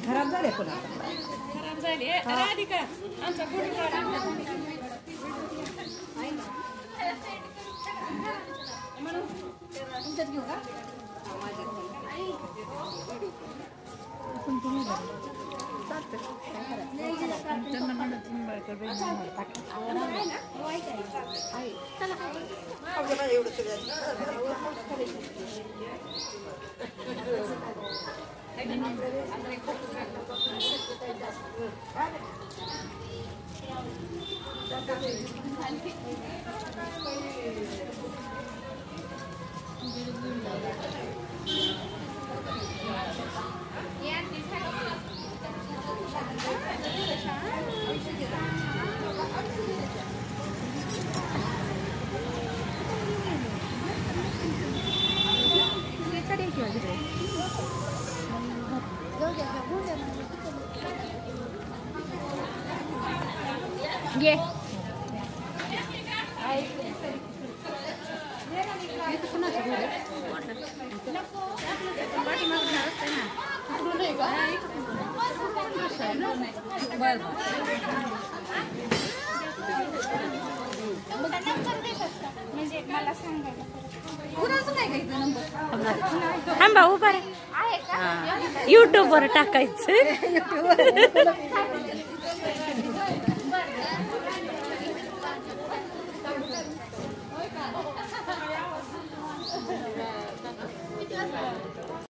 खराब झाले पण खराब झाली राधिका आमचा फोटो काढा तुमच्यात घेऊ का ये म्हणजे मला सांगायला थांबा उभा युट्यूब वर टाकायचं